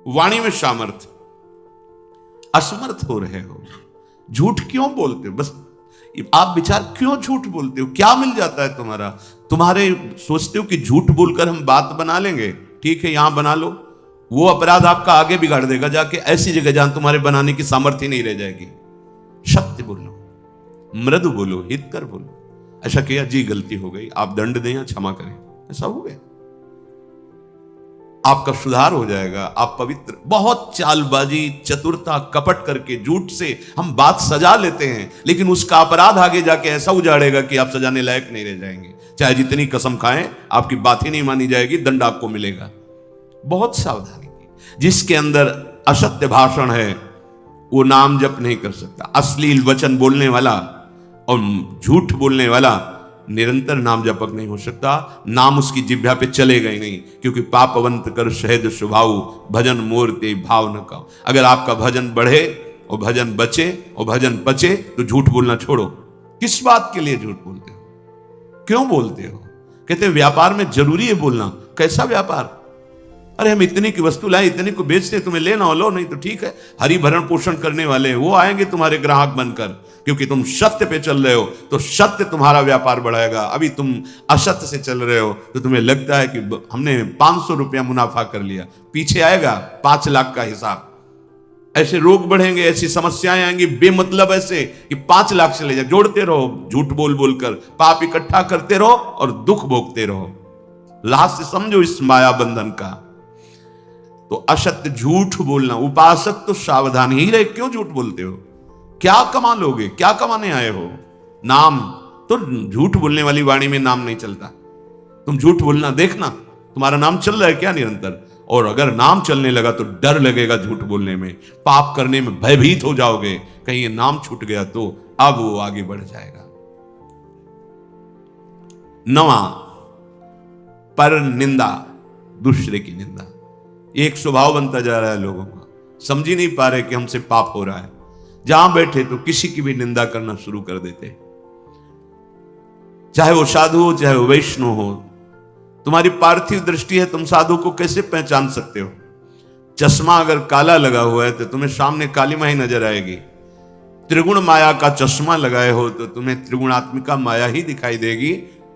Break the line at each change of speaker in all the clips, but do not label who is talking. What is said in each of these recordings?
वाणी में सामर्थ्य, असमर्थ हो रहे हो। झूठ क्यों बोलते हो? बस आप विचार, क्यों झूठ बोलते हो? क्या मिल जाता है तुम्हारे सोचते हो कि झूठ बोलकर हम बात बना लेंगे, ठीक है यहां बना लो, वो अपराध आपका आगे बिगाड़ देगा जाके ऐसी जगह जहां तुम्हारे बनाने की सामर्थ्य नहीं रह जाएगी। सत्य बोलो, मृदु बोलो, हितकर बोलो। ऐसा किया जी गलती हो गई, आप दंड दें या क्षमा करें, ऐसा हो गया, आपका सुधार हो जाएगा, आप पवित्र। बहुत चालबाजी, चतुरता, कपट करके झूठ से हम बात सजा लेते हैं, लेकिन उसका अपराध आगे जाके ऐसा उजाड़ेगा कि आप सजाने लायक नहीं रह जाएंगे। चाहे जितनी कसम खाएं, आपकी बात ही नहीं मानी जाएगी, दंड आपको मिलेगा। बहुत सावधानी की। जिसके अंदर असत्य भाषण है वो नाम जप नहीं कर सकता। अश्लील वचन बोलने वाला और झूठ बोलने वाला निरंतर नाम जपक नहीं हो सकता। नाम उसकी जिह्वा पे चलेगा ही नहीं, क्योंकि पापवंत कर सहज स्वभाव, भजन मोर ते भाव न का। अगर आपका भजन बढ़े और भजन बचे और भजन पचे तो झूठ बोलना छोड़ो। किस बात के लिए झूठ बोलते हो? क्यों बोलते हो? कहते हैं व्यापार में जरूरी है बोलना। कैसा व्यापार? अरे हम इतने की वस्तु लाए, इतने को बेचते, तुम्हें लेना हो लो, नहीं तो ठीक है। हरि भरण पोषण करने वाले वो आएंगे तुम्हारे ग्राहक बनकर, क्योंकि तुम सत्य पे चल रहे हो तो सत्य तुम्हारा व्यापार बढ़ाएगा। अभी तुम असत्य से चल रहे हो तो तुम्हें लगता है कि हमने 500 रुपया मुनाफा कर लिया, पीछे आएगा 5 लाख का हिसाब। ऐसे रोग बढ़ेंगे, ऐसी समस्याएं आएंगी बेमतलब ऐसे कि 5 लाख से ले जाए। जोड़ते रहो, झूठ बोल बोलकर पाप इकट्ठा करते रहो और दुख भोगते रहो। लास्ट समझो इस माया बंधन का। तो असत्य झूठ बोलना, उपासक तो सावधान ही रहे। क्यों झूठ बोलते हो? क्या कमा लोगे? क्या कमाने आए हो? नाम तो, झूठ बोलने वाली वाणी में नाम नहीं चलता। तुम झूठ बोलना देखना, तुम्हारा नाम चल रहा है क्या निरंतर? और अगर नाम चलने लगा तो डर लगेगा झूठ बोलने में, पाप करने में भयभीत हो जाओगे, कहीं ये नाम छूट गया तो अब वो आगे बढ़ जाएगा। 9, पर निंदा, दूसरे की निंदा। एक स्वभाव बनता जा रहा है लोगों का, समझ ही नहीं पा रहे कि हमसे पाप हो रहा है। जहां बैठे तो किसी की भी निंदा करना शुरू कर देते, चाहे वो साधु हो चाहे वो वैष्णव हो। तुम्हारी पार्थिव दृष्टि है, तुम साधु को कैसे पहचान सकते हो? चश्मा अगर काला लगा हुआ है तो तुम्हें सामने काली माही नजर आएगी। त्रिगुण माया का चश्मा लगाए हो तो तुम्हें त्रिगुणात्मिका माया ही दिखाई देगी,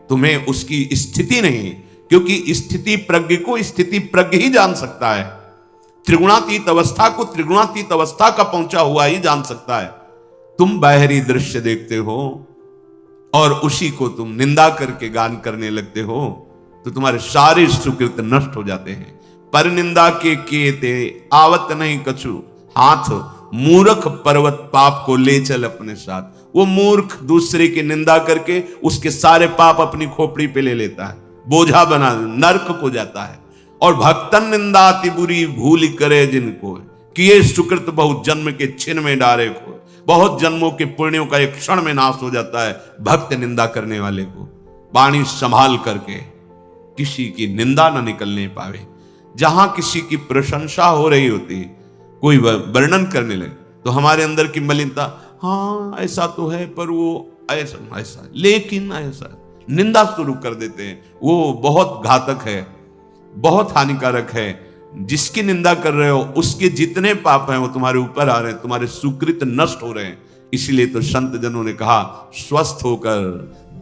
तुम्हें उसकी स्थिति नहीं, क्योंकि स्थिति प्रज्ञ को स्थिति प्रज्ञ ही जान सकता है। त्रिगुणातीत अवस्था को त्रिगुणातीत अवस्था का पहुंचा हुआ ही जान सकता है। तुम बाहरी दृश्य देखते हो और उसी को तुम निंदा करके गान करने लगते हो तो तुम्हारे सारे सुकृत नष्ट हो जाते हैं। पर निंदा के ते आवत नहीं कछु हाथ, मूर्ख पर्वत पाप को ले चल अपने साथ। वो मूर्ख दूसरे की निंदा करके उसके सारे पाप अपनी खोपड़ी पे ले लेता है, बोझा बना नरक को जाता है। और भक्तन निंदा अति बुरी भूल करे जिनको, किए सुकृत बहुत जन्म के छिन में डारे को। बहुत जन्मों के पुण्यों का एक क्षण में नाश हो जाता है भक्त निंदा करने वाले को। वाणी संभाल करके किसी की निंदा न निकलने पावे। जहां किसी की प्रशंसा हो रही होती, कोई वर्णन करने लगे तो हमारे अंदर की मलिनता, हाँ ऐसा तो है पर वो ऐसा ऐसा, लेकिन ऐसा, निंदा शुरू कर देते हैं। वो बहुत घातक है, बहुत हानिकारक है। जिसकी निंदा कर रहे हो उसके जितने पाप हैं वो तुम्हारे ऊपर आ रहे हैं, तुम्हारे सुकृत नष्ट हो रहे हैं। इसीलिए तो संत जनों ने कहा स्वस्थ होकर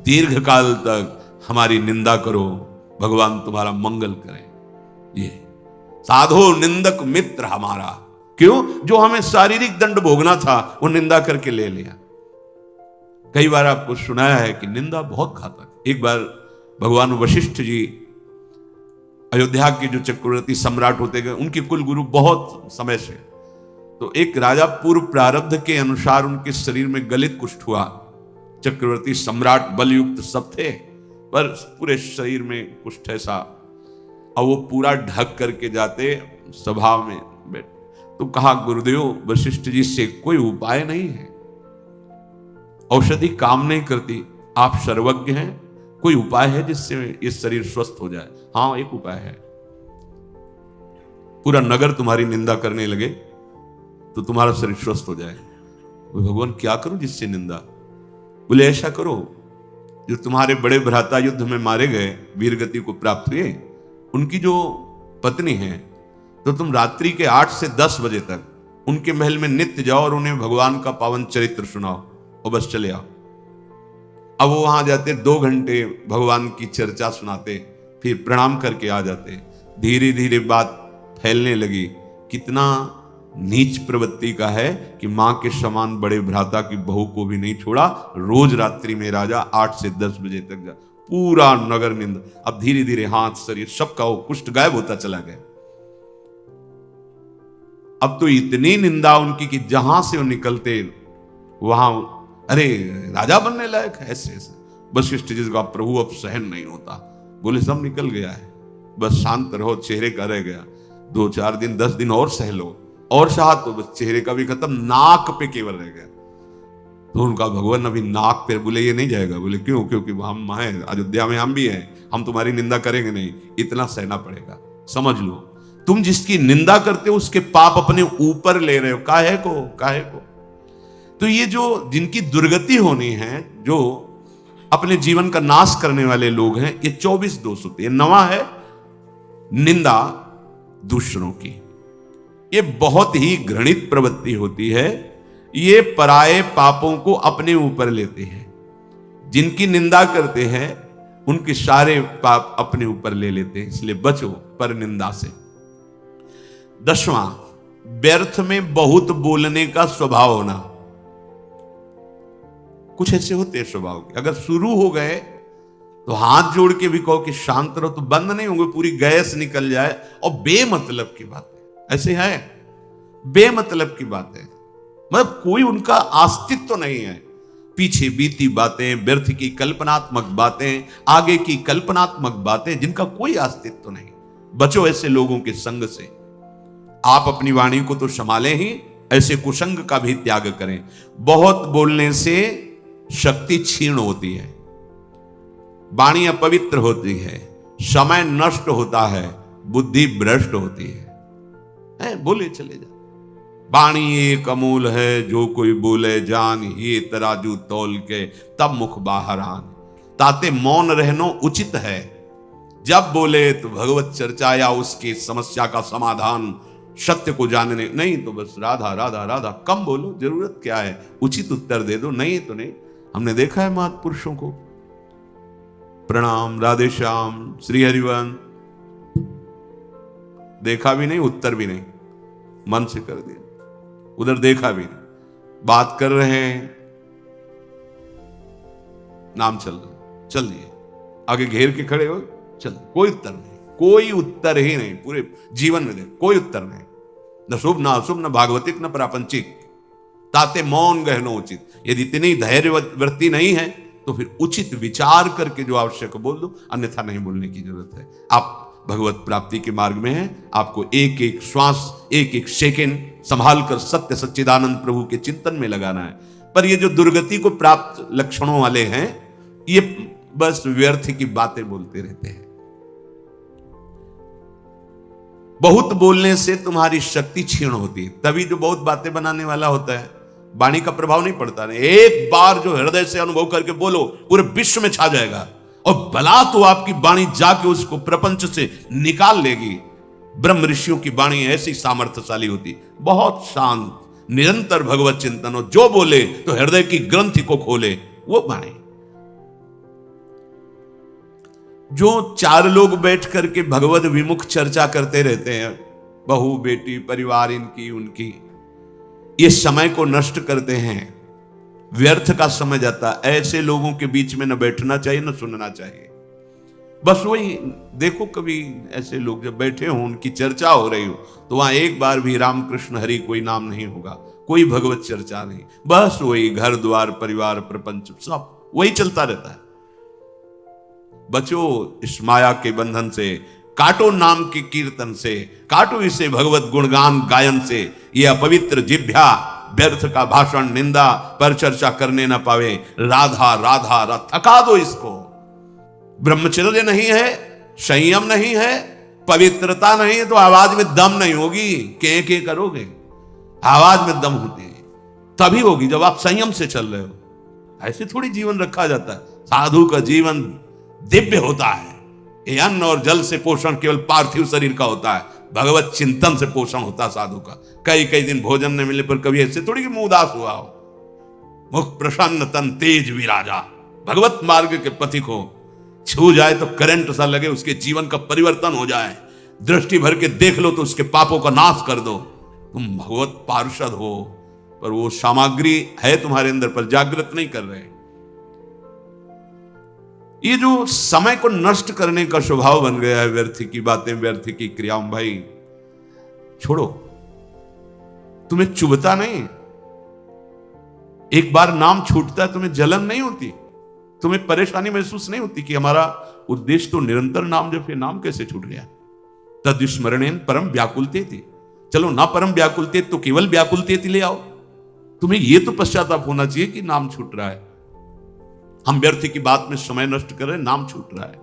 दीर्घ काल तक हमारी निंदा करो, भगवान तुम्हारा मंगल करें। ये साधो निंदक मित्र हमारा। क्यों? जो हमें शारीरिक दंड भोगना था वो निंदा करके ले लिया। कई बार आपको सुनाया है कि निंदा बहुत घातक। एक बार भगवान वशिष्ठ जी अयोध्या के जो चक्रवर्ती सम्राट होते गए, उनके कुल गुरु बहुत समय से, तो एक राजा पूर्व प्रारब्ध के अनुसार उनके शरीर में गलित कुष्ठ हुआ। चक्रवर्ती सम्राट बलयुक्त सब थे पर पूरे शरीर में कुष्ठ ऐसा, और वो पूरा ढक करके जाते सभा में बैठ। तो कहा गुरुदेव वशिष्ठ जी से कोई उपाय नहीं है, औषधि काम नहीं करती, आप सर्वज्ञ हैं, कोई उपाय है जिससे ये शरीर स्वस्थ हो जाए? हाँ एक उपाय है, पूरा नगर तुम्हारी निंदा करने लगे तो तुम्हारा शरीर स्वस्थ हो जाए। भगवान क्या करूं जिससे निंदा? बोले ऐसा करो, जो तुम्हारे बड़े भ्राता युद्ध में मारे गए वीर गति को प्राप्त हुए, उनकी जो पत्नी है तो तुम रात्रि के 8 से 10 बजे तक उनके महल में नित्य जाओ और उन्हें भगवान का पावन चरित्र सुनाओ और बस चले आओ। अब वो वहां जाते, 2 घंटे भगवान की चर्चा सुनाते, फिर प्रणाम करके आ जाते। धीरे धीरे बात फैलने लगी, कितना नीच प्रवृत्ति का है कि मां के समान बड़े भ्राता की बहू को भी नहीं छोड़ा। रोज रात्रि में राजा 8 से 10 बजे तक जा, पूरा नगर निंदा। अब धीरे धीरे हाथ शरीर सबका वो कुष्ठ गायब होता चला गया। अब तो इतनी निंदा उनकी कि जहां से वो निकलते वहां, अरे राजा बनने लायक है, ऐसे ऐसे। वशिष्ठ जी का प्रभु अब सहन नहीं होता, बोले सब निकल गया है, बस शांत रहो, चेहरे का रह गया, 2-4 दिन 10 दिन और सह लो, और शाह तो बस चेहरे का भी खत्म, नाक पे केवल रह गया। तो उनका भगवान अभी नाक पे, बोले ये नहीं जाएगा। बोले क्यों? क्योंकि हम हैं अयोध्या में, हम भी हैं, हम तुम्हारी निंदा करेंगे नहीं, इतना सहना पड़ेगा। समझ लो, तुम जिसकी निंदा करते हो उसके पाप अपने ऊपर ले रहे हो, काहे को। तो ये जो जिनकी दुर्गति होनी है, जो अपने जीवन का नाश करने वाले लोग हैं, ये 24 दोष होते हैं। नवा है निंदा दूसरों की, ये बहुत ही घृणित प्रवृत्ति होती है। ये पराये पापों को अपने ऊपर लेते हैं, जिनकी निंदा करते हैं उनके सारे पाप अपने ऊपर ले लेते हैं, इसलिए बचो पर निंदा से। 10वां, व्यर्थ में बहुत बोलने का स्वभाव होना। कुछ ऐसे होते हैं स्वभाव के, अगर शुरू हो गए तो हाथ जोड़ के भी कहो कि शांत रहो तो बंद नहीं होंगे, पूरी गैस निकल जाए। और बेमतलब की बात है, ऐसे है, बेमतलब की बात है, मतलब कोई उनका अस्तित्व तो नहीं है। पीछे बीती बातें, व्यर्थ की कल्पनात्मक बातें, आगे की कल्पनात्मक बातें, जिनका कोई अस्तित्व तो नहीं। बचो ऐसे लोगों के संग से। आप अपनी वाणी को तो संभालें ही, ऐसे कुसंग का भी त्याग करें। बहुत बोलने से शक्ति क्षीण होती है, वाणी अपवित्र होती है, समय नष्ट होता है, बुद्धि भ्रष्ट होती है। बोले चले जा। वाणी एक अमूल है, जो कोई बोले जान, ये तराजू तौल के तब मुख बाहर आन। ताते मौन रहनो उचित है, जब बोले तो भगवत चर्चा या उसकी समस्या का समाधान, सत्य को जानने, नहीं तो बस राधा राधा राधा। कम बोलो, जरूरत क्या है, उचित उत्तर दे दो, नहीं तो नहीं। हमने देखा है महापुरुषों को। प्रणाम, राधे श्याम, श्री हरिवंश, देखा भी नहीं, उत्तर भी नहीं, मन से कर दिया। उधर देखा भी नहीं, बात कर रहे हैं, नाम चल रहा, चल दिए, आगे घेर के खड़े हो, चल, कोई उत्तर नहीं, कोई उत्तर ही नहीं। पूरे जीवन में देख, कोई उत्तर नहीं, न शुभ न अशुभ, न भागवतिक न प्रापंचिक। ताते मौन गहनो उचित। यदि इतनी धैर्यवृत्ति नहीं है तो फिर उचित विचार करके जो आवश्यक बोल दो, अन्यथा नहीं बोलने की जरूरत है। आप भगवत प्राप्ति के मार्ग में हैं, आपको एक एक श्वास, एक एक सेकंड संभाल कर सत्य सच्चिदानंद प्रभु के चिंतन में लगाना है। पर ये जो दुर्गति को प्राप्त लक्षणों वाले हैं, ये बस व्यर्थ की बातें बोलते रहते हैं। बहुत बोलने से तुम्हारी शक्ति क्षीण होती है। तभी जो बहुत बातें बनाने वाला होता है, वाणी का प्रभाव नहीं पड़ता। नहीं, एक बार जो हृदय से अनुभव करके बोलो, पूरे विश्व में छा जाएगा। और भला तो आपकी वाणी जाके उसको प्रपंच से निकाल लेगी। ब्रह्म ऋषियों की वाणी ऐसी सामर्थ्यशाली होती, बहुत शांत, निरंतर भगवत चिंतन हो, जो बोले तो हृदय की ग्रंथि को खोले, वो वाणी। जो 4 लोग बैठ करके भगवत विमुख चर्चा करते रहते हैं, बहू बेटी परिवार इनकी उनकी, ये समय को नष्ट करते हैं, व्यर्थ का समय जाता। ऐसे लोगों के बीच में न बैठना चाहिए, न सुनना चाहिए। बस वही देखो, कभी ऐसे लोग जब बैठे हो, उनकी चर्चा हो रही हो, तो वहां एक बार भी राम कृष्ण हरि कोई नाम नहीं होगा, कोई भगवत चर्चा नहीं। बस वही घर द्वार परिवार प्रपंच सब वही चलता रहता है। बचो इस माया के बंधन से, काटो नाम के कीर्तन से, काटो इसे भगवत गुणगान गायन से। ये अपवित्र जिह्वा व्यर्थ का भाषण, निंदा पर चर्चा करने ना पावे। राधा राधा राधा, थका दो इसको। ब्रह्मचर्य नहीं है, संयम नहीं है, पवित्रता नहीं है, तो आवाज में दम नहीं होगी। के करोगे, आवाज में दम होती है तभी होगी जब आप संयम से चल रहे हो। ऐसे थोड़ी जीवन रखा जाता है। साधु का जीवन दिव्य होता है, ये अन्न और जल से पोषण केवल पार्थिव शरीर का होता है, भगवत चिंतन से पोषण होता है साधु का। कई कई दिन भोजन न मिले पर कभी ऐसे थोड़ी कि मुंह उदास हुआ हो, मुख प्रसन्न तन तेज विराजा। भगवत मार्ग के पथिक हो, छू जाए तो करंट सा लगे, उसके जीवन का परिवर्तन हो जाए, दृष्टि भर के देख लो तो उसके पापों का नाश कर दो। तुम भगवत पार्षद हो, पर वो सामग्री है तुम्हारे अंदर पर जागृत नहीं कर रहे। ये जो समय को नष्ट करने का स्वभाव बन गया है, व्यर्थ की बातें, व्यर्थ की क्रियाओं, भाई छोड़ो। तुम्हें चुभता नहीं, एक बार नाम छूटता है तुम्हें जलन नहीं होती, तुम्हें परेशानी महसूस नहीं होती कि हमारा उद्देश्य तो निरंतर नाम जप, नाम कैसे छूट गया। तद स्मरणेन परम व्याकुलते थी। चलो ना परम व्याकुलते तो केवल व्याकुलते ले आओ। तुम्हें यह तो पश्चाताप होना चाहिए कि नाम छूट रहा है, हम व्यर्थ की बात में समय नष्ट कर रहे हैं, नाम छूट रहा है।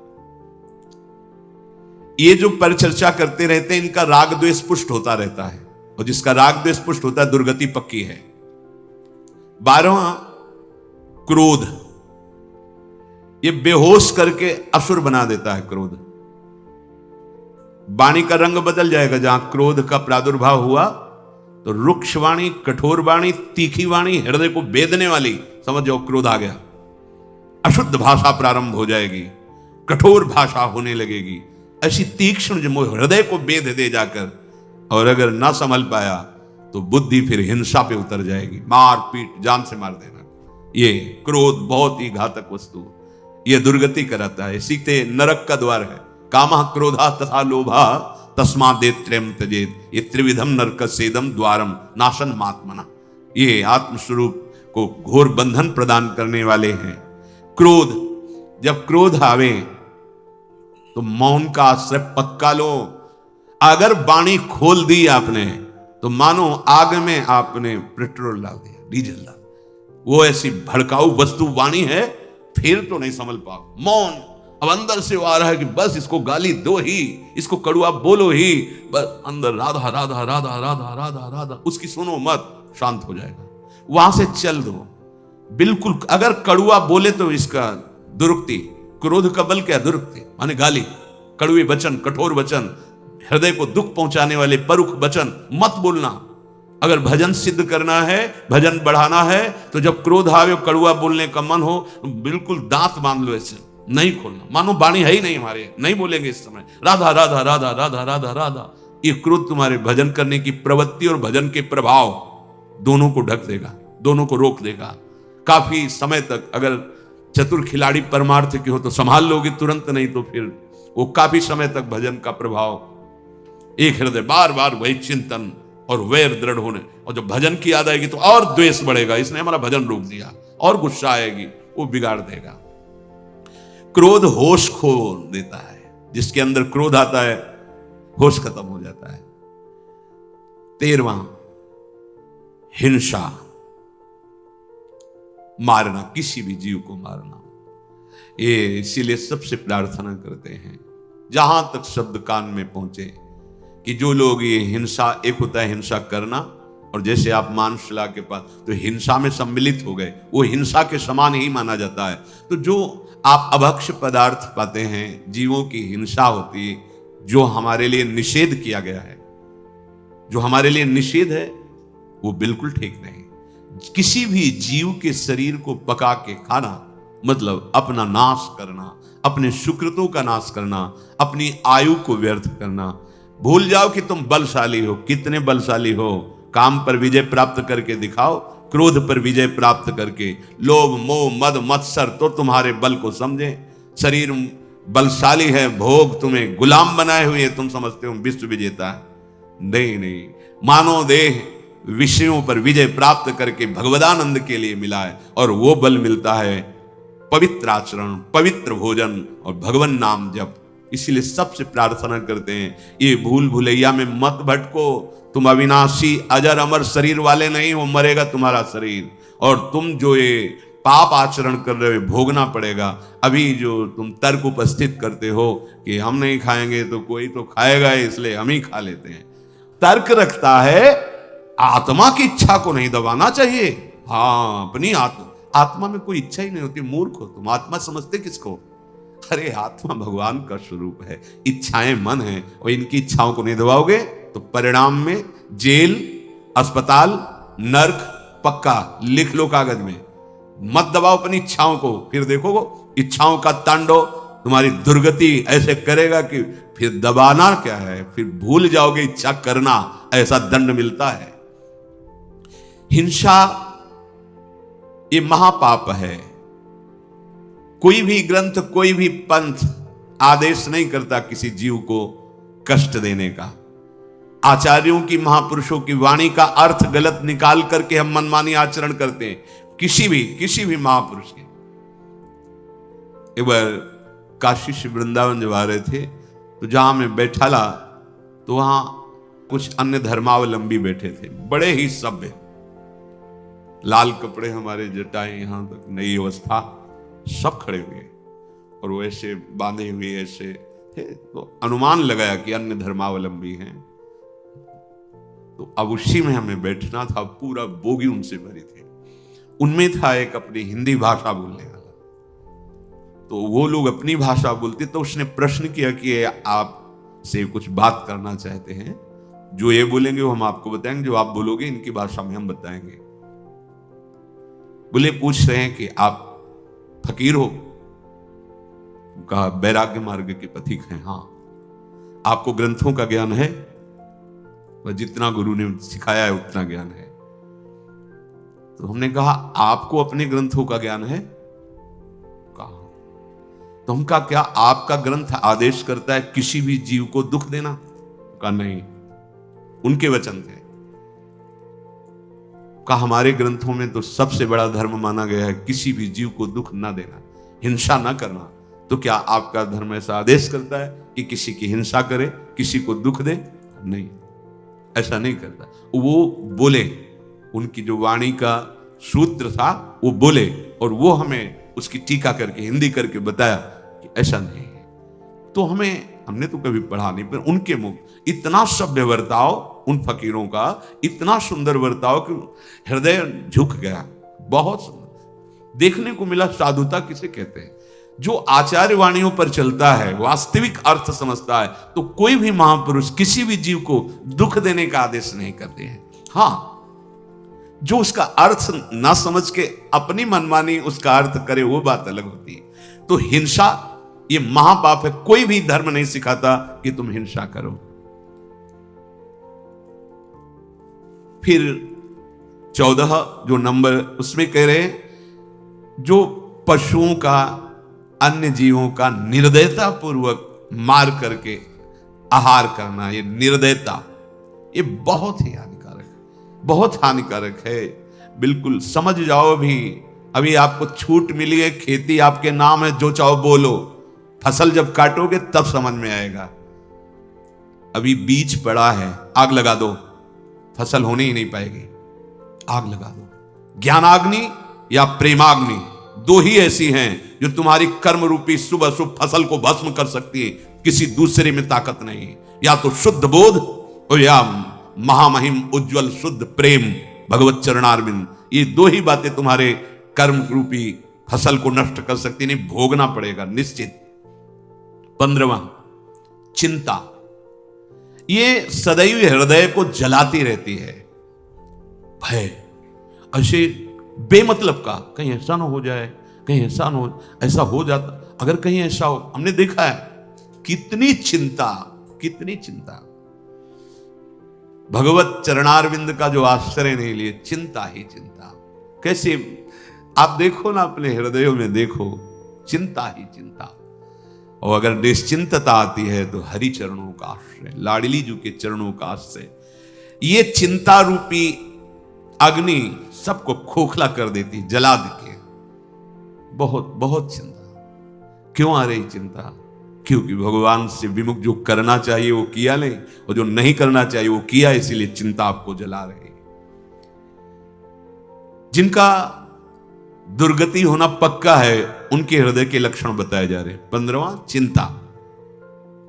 ये जो परिचर्चा करते रहते हैं, इनका राग द्वेष पुष्ट होता रहता है, और जिसका राग द्वेष पुष्ट होता है दुर्गति पक्की है। 12वां क्रोध, ये बेहोश करके असुर बना देता है। क्रोध वाणी का रंग बदल जाएगा। जहां क्रोध का प्रादुर्भाव हुआ तो रुक्ष वाणी, कठोर वाणी, तीखी वाणी, हृदय को बेदने वाली, समझ जाओ क्रोध आ गया। अशुद्ध भाषा प्रारंभ हो जाएगी, कठोर भाषा होने लगेगी, ऐसी तीक्ष्ण जो हृदय को बेद दे जाकर। और अगर ना संभल पाया तो बुद्धि फिर हिंसा पे उतर जाएगी, मार पीट, जान से मार देना। ये क्रोध बहुत ही घातक वस्तु, ये दुर्गति कराता है। सीते नरक का द्वार है। कामः क्रोधा तथा लोभा तस्मादेत्रयम् त्यजेत्, ये त्रिविधम नरक सेदम द्वारम नाशन मात्मना। ये आत्मस्वरूप को घोर बंधन प्रदान करने वाले हैं। क्रोध, जब क्रोध आवे तो मौन का आश्रय पक्का लो। अगर वाणी खोल दी आपने तो मानो आग में आपने पेट्रोल डाल दिया, डीजल डाल दिया। वो ऐसी भड़काऊ वस्तु वाणी है, फिर तो नहीं संभल पाओ। मौन, अब अंदर से वो आ रहा है कि बस इसको गाली दो ही, इसको कड़ुआ बोलो ही, बस अंदर राधा राधा राधा राधा राधा राधा, उसकी सुनो मत, शांत हो जाएगा। वहां से चल दो बिल्कुल। अगर कड़ुआ बोले तो इसका दुरुक्ति, क्रोध का बल क्या, दुरुक्ति माने गाली, कड़ुए वचन, कठोर वचन, हृदय को दुख पहुंचाने वाले परुख वचन मत बोलना। अगर भजन सिद्ध करना है, भजन बढ़ाना है, तो जब क्रोध आवे, कड़ुआ बोलने का मन हो, बिल्कुल दांत बांध लो, ऐसे नहीं खोलना, मानो वाणी है ही नहीं हमारे, नहीं बोलेंगे इस समय राधा राधा राधा राधा राधा राधा। ये क्रोध तुम्हारे भजन करने की प्रवृत्ति और भजन के प्रभाव दोनों को ढक देगा, दोनों को रोक देगा। काफी समय तक अगर चतुर खिलाड़ी परमार्थ की हो तो संभाल लोगे तुरंत, नहीं तो फिर वो काफी समय तक भजन का प्रभाव, एक हृदय बार बार वही चिंतन और वैर दृढ़ होने। और जब भजन की याद आएगी तो और द्वेष बढ़ेगा, इसने हमारा भजन रोक दिया, और गुस्सा आएगी, वो बिगाड़ देगा। क्रोध होश खो देता है, जिसके अंदर क्रोध आता है होश खत्म हो जाता है। 13वां हिंसा, मारना, किसी भी जीव को मारना। ये इसीलिए सबसे प्रार्थना करते हैं जहां तक शब्द कान में पहुंचे कि जो लोग ये हिंसा, एक होता है हिंसा करना, और जैसे आप मानसला के पास तो हिंसा में सम्मिलित हो गए, वो हिंसा के समान ही माना जाता है। तो जो आप अभक्ष्य पदार्थ पाते हैं, जीवों की हिंसा होती है, जो हमारे लिए निषेध किया गया है, जो हमारे लिए निषेध है, वो बिल्कुल ठीक नहीं। किसी भी जीव के शरीर को पका के खाना मतलब अपना नाश करना, अपने सुकृतों का नाश करना, अपनी आयु को व्यर्थ करना। भूल जाओ कि तुम बलशाली हो, कितने बलशाली हो, काम पर विजय प्राप्त करके दिखाओ, क्रोध पर विजय प्राप्त करके। लोभ मोह मद मत्सर तो तुम्हारे बल को समझे। शरीर बलशाली है, भोग तुम्हें गुलाम बनाए हुए, तुम समझते हो विश्व विजेता है। नहीं नहीं, मानो देह विषयों पर विजय प्राप्त करके भगवदानंद के लिए मिला है, और वो बल मिलता है पवित्र आचरण, पवित्र भोजन और भगवान नाम जप। इसीलिए सबसे प्रार्थना करते हैं, ये भूल भुलैया में मत भटको। तुम अविनाशी अजर अमर शरीर वाले नहीं हो, मरेगा तुम्हारा शरीर, और तुम जो ये पाप आचरण कर रहे हो भोगना पड़ेगा। अभी जो तुम तर्क उपस्थित करते हो कि हम नहीं खाएंगे तो कोई तो खाएगा, इसलिए हम ही खा लेते हैं, तर्क रखता है आत्मा की इच्छा को नहीं दबाना चाहिए। हाँ, अपनी आत्मा में कोई इच्छा ही नहीं होती, मूर्ख हो तुम। आत्मा समझते किसको? अरे आत्मा भगवान का स्वरूप है, इच्छाएं मन है, और इनकी इच्छाओं को नहीं दबाओगे तो परिणाम में जेल, अस्पताल, नर्क पक्का। लिख लो कागज में, मत दबाओ अपनी इच्छाओं को, फिर देखो इच्छाओं का तांडव तुम्हारी दुर्गति ऐसे करेगा कि फिर दबाना क्या है, फिर भूल जाओगे इच्छा करना, ऐसा दंड मिलता है। हिंसा ये महापाप है। कोई भी ग्रंथ, कोई भी पंथ आदेश नहीं करता किसी जीव को कष्ट देने का। आचार्यों की, महापुरुषों की वाणी का अर्थ गलत निकाल करके हम मनमानी आचरण करते हैं, किसी भी महापुरुष के। एक बार काशी से वृंदावन जब आ रहे थे तो जहां मैं बैठा ला तो वहां कुछ अन्य धर्मावलंबी बैठे थे, बड़े ही सभ्य, लाल कपड़े हमारे, जटाएं यहां तक, नई अवस्था, सब खड़े हुए और वो ऐसे बांधे हुए ऐसे थे। तो अनुमान लगाया कि अन्य धर्मावलंबी हैं। तो अब उसी में हमें बैठना था, पूरा बोगी उनसे भरी थी। उनमें था एक अपनी हिंदी भाषा बोलने वाला, तो वो लोग अपनी भाषा बोलते। तो उसने प्रश्न किया कि आप से कुछ बात करना चाहते हैं, जो ये बोलेंगे वो हम आपको बताएंगे, जो आप बोलोगे इनकी भाषा में हम बताएंगे। बोले, पूछ रहे हैं कि आप फकीर हो? कहा, वैराग्य मार्ग के पथिक हैं। हाँ। आपको ग्रंथों का ज्ञान है? वह जितना गुरु ने सिखाया है उतना ज्ञान है। तो हमने कहा, आपको अपने ग्रंथों का ज्ञान है? कहा। तो हम कहा, क्या आपका ग्रंथ आदेश करता है किसी भी जीव को दुख देना? कहा, नहीं, उनके वचन थे। कहा, हमारे ग्रंथों में तो सबसे बड़ा धर्म माना गया है किसी भी जीव को दुख ना देना, हिंसा ना करना। तो क्या आपका धर्म ऐसा आदेश करता है कि किसी की हिंसा करे, किसी को दुख दे? नहीं, ऐसा नहीं करता। वो बोले, उनकी जो वाणी का सूत्र था वो बोले, और वो हमें उसकी टीका करके, हिंदी करके बताया कि ऐसा नहीं है। तो हमने तो कभी पढ़ा नहीं, पर उनके मुख इतना सभ्य वर्ताव, उन फकीरों का इतना सुंदर वर्ताव कि हृदय झुक गया। बहुत सुंदर देखने को मिला। साधुता किसे कहते हैं? जो आचार्य वाणियों पर चलता है, वास्तविक अर्थ समझता है, तो कोई भी महापुरुष किसी भी जीव को दुख देने का आदेश नहीं करते हैं। हां, जो उसका अर्थ ना समझ के अपनी मनमानी उसका अर्थ करे, वो बात अलग होती है। तो हिंसा ये महापाप है। कोई भी धर्म नहीं सिखाता कि तुम हिंसा करो। फिर 14 जो नंबर उसमें कह रहे हैं, जो पशुओं का, अन्य जीवों का निर्दयता पूर्वक मार करके आहार करना, ये निर्दयता, ये बहुत ही हानिकारक है, बहुत हानिकारक है। बिल्कुल समझ जाओ। अभी आपको छूट मिली है, खेती आपके नाम है, जो चाहो बोलो, फसल जब काटोगे तब समझ में आएगा। अभी बीज पड़ा है, आग लगा दो, फसल होने ही नहीं पाएगी। आग लगा दो। ज्ञानाग्नि या प्रेमाग्नि, दो ही ऐसी हैं जो तुम्हारी कर्म रूपी शुभ अशुभ फसल को भस्म कर सकती है। किसी दूसरे में ताकत नहीं। या तो शुद्ध बोध और या महामहिम उज्जवल शुद्ध प्रेम, भगवत चरणारविंद। ये दो ही बातें तुम्हारे कर्म रूपी फसल को नष्ट कर सकती। नहीं, भोगना पड़ेगा निश्चित। 15वां, चिंता। ये सदैव हृदय को जलाती रहती है। भय, ऐसे बेमतलब का, कहीं ऐसा ना हो जाए, कहीं ऐसा ना हो, ऐसा हो जाता, अगर कहीं ऐसा हो। हमने देखा है कितनी चिंता, कितनी चिंता। भगवत चरणारविंद का जो आश्रय नहीं लिए, चिंता ही चिंता। कैसे आप देखो ना, अपने हृदयों में देखो, चिंता ही चिंता। और अगर निश्चिंतता आती है तो हरि चरणों का आश्रय, लाडली जी के चरणों का आश्रय। ये चिंता रूपी अग्नि सबको खोखला कर देती, जला देती है। बहुत बहुत चिंता। क्यों आ रही चिंता? क्योंकि भगवान से विमुख जो करना चाहिए वो किया नहीं, और जो नहीं करना चाहिए वो किया, इसीलिए चिंता आपको जला रही। जिनका दुर्गति होना पक्का है, उनके हृदय के लक्षण बताए जा रहे हैं। 15वां, चिंता।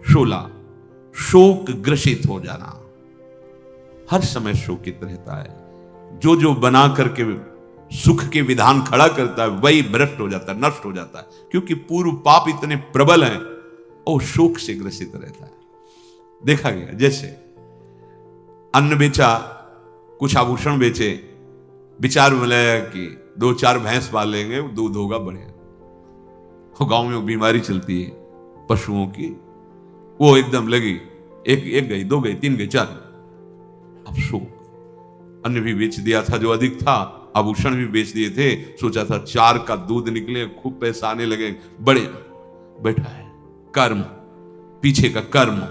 16, शोक ग्रसित हो जाना। हर समय शोकित रहता है। जो बना करके सुख के विधान खड़ा करता है वही भ्रष्ट हो जाता है, नष्ट हो जाता है, क्योंकि पूर्व पाप इतने प्रबल हैं और शोक से ग्रसित रहता है। देखा गया जैसे अन्न बेचा, कुछ आभूषण बेचे, विचार मिलाया कि 2-4 भैंस पाल लेंगे, दूध होगा बढ़िया। गांव में बीमारी चलती है पशुओं की, वो एकदम लगी, एक गई, 2 गई, 3 गई, 4। अब शोक। अन्न भी बेच दिया था जो अधिक था, आभूषण भी बेच दिए थे, सोचा था 4 का दूध निकले, खूब पैसा आने लगे, बड़े बैठा है। कर्म, पीछे का कर्म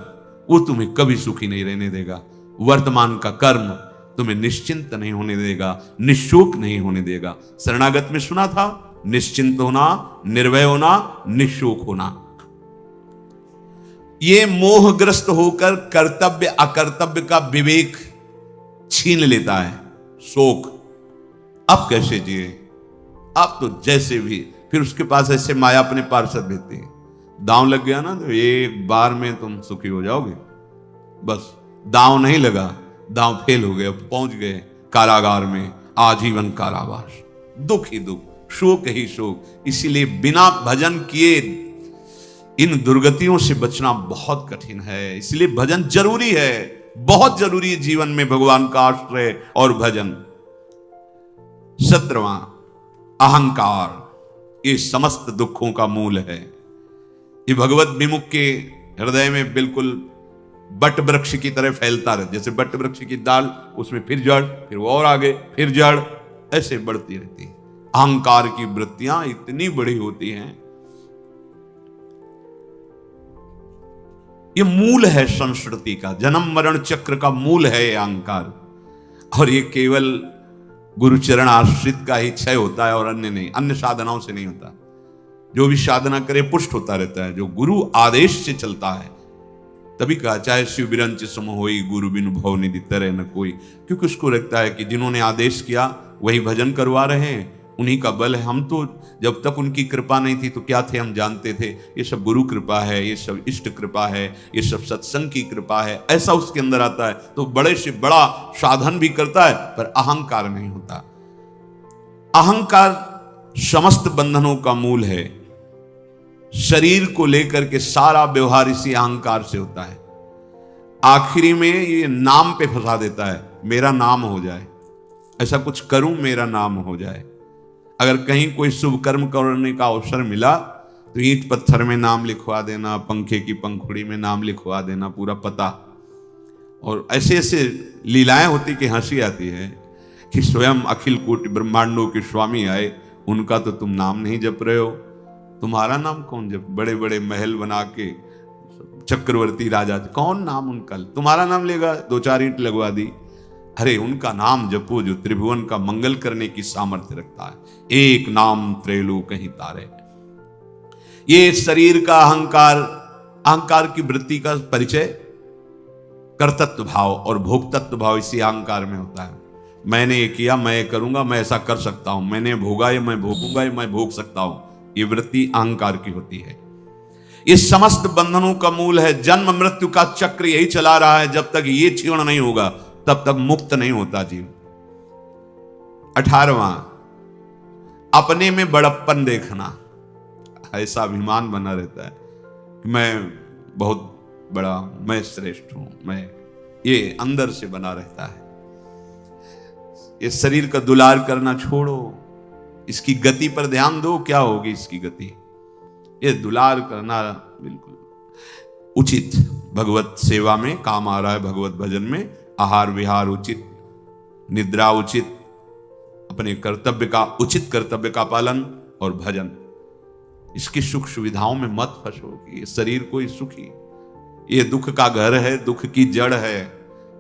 वो तुम्हें कभी सुखी नहीं रहने देगा। वर्तमान का कर्म तुम्हें निश्चिंत नहीं होने देगा, निशोक नहीं होने देगा। शरणागत में सुना था, निश्चिंत होना, निर्भय होना, निशोक होना। ये मोहग्रस्त होकर कर्तव्य अकर्तव्य का विवेक छीन लेता है शोक। अब कैसे जिए, अब तो जैसे भी। फिर उसके पास ऐसे माया अपने पार्षद भेजती है, दांव लग गया ना तो एक बार में तुम सुखी हो जाओगे। बस दांव नहीं लगा, दांव फेल हो गए, पहुंच गए कारागार में, आजीवन कारावास, दुख ही दुख, शोक ही शोक। इसीलिए बिना भजन किए इन दुर्गतियों से बचना बहुत कठिन है। इसलिए भजन जरूरी है, बहुत जरूरी है जीवन में, भगवान का आश्रय और भजन। 17वां, अहंकार, ये समस्त दुखों का मूल है। ये भगवत विमुख के हृदय में बिल्कुल बट वृक्ष की तरह फैलता रहे, जैसे बट वृक्ष की दाल, उसमें फिर जड़, फिर वो और आगे, फिर जड़, ऐसे बढ़ती रहती है। अहंकार की वृत्तियां इतनी बड़ी होती हैं। ये मूल है संस्कृति का, जन्म मरण चक्र का मूल है ये अहंकार। और ये केवल गुरुचरण आश्रित का ही क्षय होता है और अन्य नहीं, अन्य साधनाओं से नहीं होता। जो भी साधना करे पुष्ट होता रहता है, जो गुरु आदेश से चलता है। तभी कहा, चाहे शिव बिरंच सम होई, गुरु बिनु भव निधि तरह न कोई। क्योंकि उसको लगता है कि जिन्होंने आदेश किया वही भजन करवा रहे हैं, उन्हीं का बल है। हम तो जब तक उनकी कृपा नहीं थी तो क्या थे, हम जानते थे ये सब गुरु कृपा है, ये सब इष्ट कृपा है, ये सब सत्संग की कृपा है, ऐसा उसके अंदर आता है। तो बड़े से बड़ा साधन भी करता है, पर अहंकार नहीं होता। अहंकार समस्त बंधनों का मूल है। शरीर को लेकर के सारा व्यवहार इसी अहंकार से होता है। आखिरी में ये नाम पे फंसा देता है, मेरा नाम हो जाए, ऐसा कुछ करूं मेरा नाम हो जाए। अगर कहीं कोई शुभ कर्म करने का अवसर मिला तो ईंट पत्थर में नाम लिखवा देना, पंखे की पंखुड़ी में नाम लिखवा देना, पूरा पता। और ऐसे ऐसे लीलाएं होती कि हंसी आती है कि स्वयं अखिल कोटि ब्रह्मांडों के स्वामी आए, उनका तो तुम नाम नहीं जप रहे हो, तुम्हारा नाम कौन जप। बड़े बड़े महल बना के चक्रवर्ती राजा, कौन नाम उनका, तुम्हारा नाम लेगा, 2-4 ईंट लगवा दी। अरे उनका नाम जपो जो त्रिभुवन का मंगल करने की सामर्थ्य रखता है। एक नाम त्रैलोक कहीं तारे। ये शरीर का अहंकार, अहंकार की वृत्ति का परिचय कर्तृत्व भाव और भोक्तत्व भाव इसी अहंकार में होता है। मैंने ये किया, मैं ये करूंगा, मैं ऐसा कर सकता हूं, मैंने भोगा ये मैं भोगूंगा, ये मैं भोग सकता हूं। ये वृत्ति अहंकार की होती है। ये समस्त बंधनों का मूल है। जन्म मृत्यु का चक्र यही चला रहा है। जब तक ये क्षीण नहीं होगा तब तक मुक्त नहीं होता जीव। 18वां, अपने में बड़प्पन देखना। ऐसा अभिमान बना रहता है कि मैं बहुत बड़ा हूं, मैं श्रेष्ठ हूं, मैं, ये अंदर से बना रहता है। ये शरीर का दुलार करना छोड़ो, इसकी गति पर ध्यान दो, क्या होगी इसकी गति। ये दुलार करना बिल्कुल उचित, भगवत सेवा में काम आ रहा है। भगवत भजन में आहार विहार उचित, निद्रा उचित, अपने कर्तव्य का, उचित कर्तव्य का पालन और भजन। इसकी सुख सुविधाओं में मत फंसो कि शरीर को ही सुखी, ये दुख का घर है, दुख की जड़ है।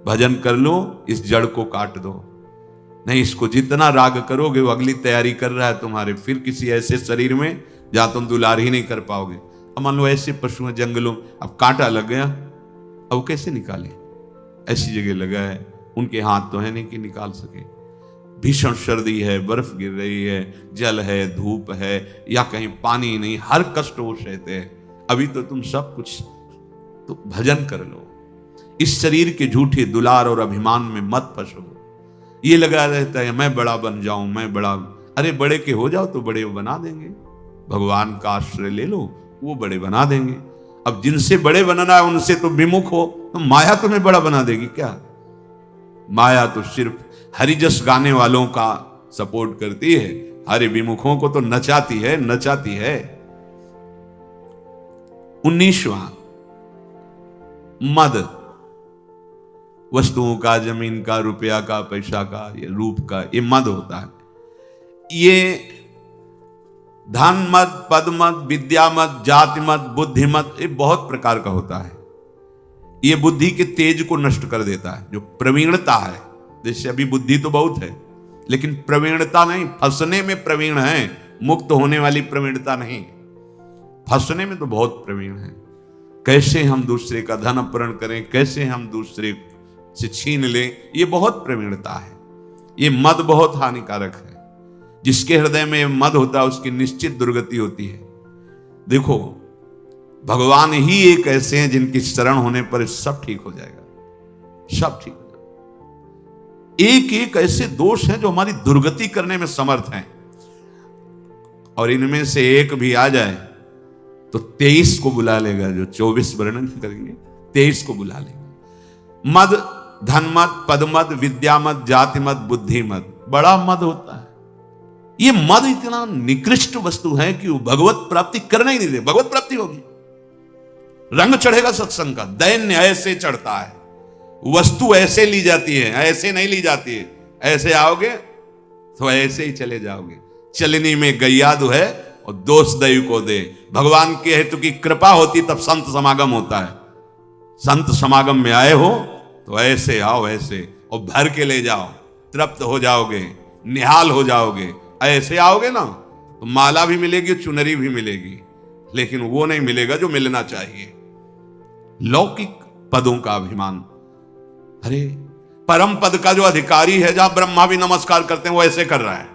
भजन कर लो, इस जड़ को काट दो। नहीं, इसको जितना राग करोगे वो अगली तैयारी कर रहा है तुम्हारे, फिर किसी ऐसे शरीर में जहां तुम दुलार ही नहीं कर पाओगे। अब मान लो ऐसे पशु हैं जंगलों, अब कांटा लग गया, अब कैसे निकाले। ऐसी जगह लगा है, उनके हाथ तो है नहीं कि निकाल सके। भीषण सर्दी है, बर्फ गिर रही है, जल है, धूप है, या कहीं पानी नहीं, हर कष्ट वो सहते हैं। अभी तो तुम सब कुछ, तो भजन कर लो। इस शरीर के झूठे दुलार और अभिमान में मत फंसो। ये लगा रहता है मैं बड़ा बन जाऊं, मैं बड़ा। अरे बड़े के हो जाओ तो बड़े बना देंगे। भगवान का आश्रय ले लो, वो बड़े बना देंगे। अब जिनसे बड़े बनना है उनसे तो विमुख हो, तो माया तुम्हें बड़ा बना देगी क्या? माया तो सिर्फ हरिजस गाने वालों का सपोर्ट करती है, हरि विमुखों को तो नचाती है, नचाती है। 19वां मद, वस्तुओं का, जमीन का, रुपया का, पैसा का, ये रूप का, ये मद होता है। ये धन मद, पद मद, विद्या मद, जाति मद, बुद्धि मद, ये बहुत प्रकार का होता है। ये बुद्धि के तेज को नष्ट कर देता है। जो प्रवीणता है, जैसे अभी बुद्धि तो बहुत है लेकिन प्रवीणता नहीं, फंसने में प्रवीण है, मुक्त होने वाली प्रवीणता नहीं। फंसने में तो बहुत प्रवीण है। कैसे हम दूसरे का धन अपहरण करें, कैसे हम दूसरे से छीन लें, ये बहुत प्रवीणता है। ये मद बहुत हानिकारक है। जिसके हृदय में मद होता है उसकी निश्चित दुर्गति होती है। देखो, भगवान ही एक ऐसे हैं जिनकी शरण होने पर सब ठीक हो जाएगा, सब ठीक हो जाएगा। एक एक ऐसे दोष हैं जो हमारी दुर्गति करने में समर्थ हैं, और इनमें से एक भी आ जाए तो 23 को बुला लेगा। जो 24 वर्णन करेंगे 23 को बुला लेगा। मद, धन मद, पद मद, विद्या मद, जाति मद, बुद्धि मद, बड़ा मद होता है। ये मद इतना निकृष्ट वस्तु है कि वो भगवत प्राप्ति करने ही नहीं दे। भगवत प्राप्ति होगी, रंग चढ़ेगा सत्संग का, दैन्य ऐसे चढ़ता है, वस्तु ऐसे ली जाती है, ऐसे नहीं ली जाती है। ऐसे आओगे तो ऐसे ही चले जाओगे। चलनी में गैयादु है और दोष दयु को दे। भगवान के हेतु की कृपा होती तब संत समागम होता है। संत समागम में आए हो तो ऐसे आओ, ऐसे, और भर के ले जाओ, तृप्त हो जाओगे, निहाल हो जाओगे। ऐसे आओगे ना तो माला भी मिलेगी, चुनरी भी मिलेगी, लेकिन वो नहीं मिलेगा जो मिलना चाहिए। लौकिक पदों का अभिमान। अरे परम पद का जो अधिकारी है, जहां ब्रह्मा भी नमस्कार करते हैं, वो ऐसे कर रहा है,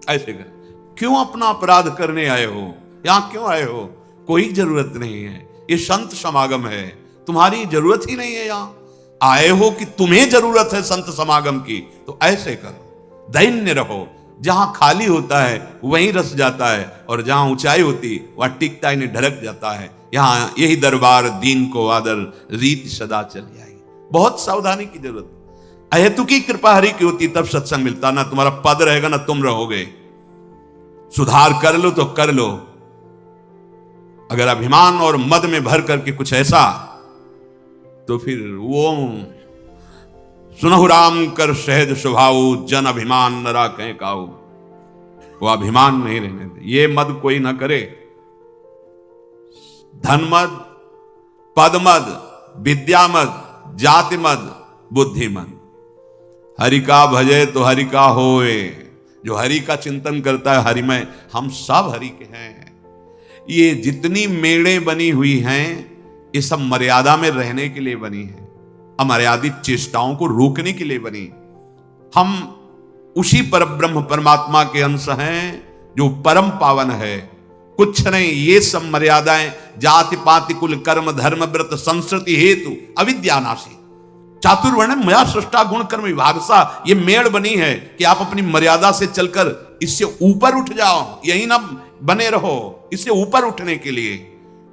ऐसे कर। क्यों अपना अपराध करने आए हो? यहां क्यों आए हो? कोई जरूरत नहीं है। ये संत समागम है, तुम्हारी जरूरत ही नहीं है। यहां आए हो कि तुम्हें जरूरत है संत समागम की, तो ऐसे करो, दैन्य रहो। जहां खाली होता है वहीं रस जाता है, और जहां ऊंचाई होती वहां टिकता ही ढलक जाता है। यहां यही दरबार दीन को आदर, रीत सदा चली आई। बहुत सावधानी की जरूरत। अहेतु की कृपा हरि की होती तब सत्संग मिलता। ना तुम्हारा पद रहेगा ना तुम रहोगे। सुधार कर लो तो कर लो। अगर अभिमान और मद में भर करके कुछ ऐसा, तो फिर वो सुनहु राम कर सहज स्वभाव, जन अभिमान न राखें काऊ। वो अभिमान नहीं रहने दे। ये मद कोई ना करे। धन मद, पद मद, विद्या मद, जाति मद, बुद्धि मद। हरि का भजे तो हरि का होए। जो हरि का चिंतन करता है हरिमय, हम सब हरि के हैं। ये जितनी मेड़े बनी हुई हैं, ये सब मर्यादा में रहने के लिए बनी है, अमर्यादित चेष्टाओं को रोकने के लिए बनी। हम उसी परब्रह्म परमात्मा के अंश हैं जो परम पावन है। कुछ नहीं, ये सब मर्यादाएं जाति पाति कुल कर्म धर्म व्रत संस्कृति हेतु अविद्यानाशी चातुर्वर्ण मया सृष्टा गुण कर्म विभागसा, ये मेड़ बनी है कि आप अपनी मर्यादा से चलकर इससे ऊपर उठ जाओ, यही ना बने रहो। इससे ऊपर उठने के लिए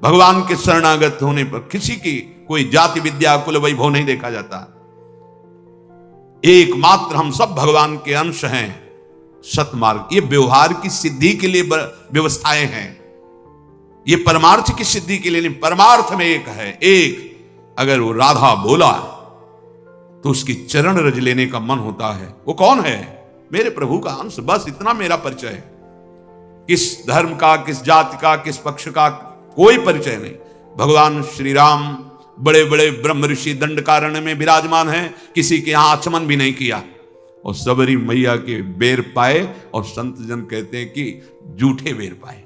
भगवान के शरणागत होने पर किसी की कोई जाति विद्या कुल वैभव नहीं देखा जाता। एकमात्र हम सब भगवान के अंश हैं। सतमार्ग, ये व्यवहार की सिद्धि के लिए व्यवस्थाएं हैं, ये परमार्थ की सिद्धि के लिए नहीं। परमार्थ में एक है, एक। अगर वो राधा बोला तो उसकी चरण रज लेने का मन होता है। वो कौन है? मेरे प्रभु का अंश, बस इतना मेरा परिचय है। किस धर्म का, किस जाति का, किस पक्ष का कोई परिचय नहीं। भगवान श्री राम बड़े बड़े ब्रह्म ऋषि दंडकारण्य में विराजमान हैं, किसी के यहां आचमन भी नहीं किया, और सबरी मैया के बेर पाए, और संत जन कहते हैं कि झूठे बेर पाए।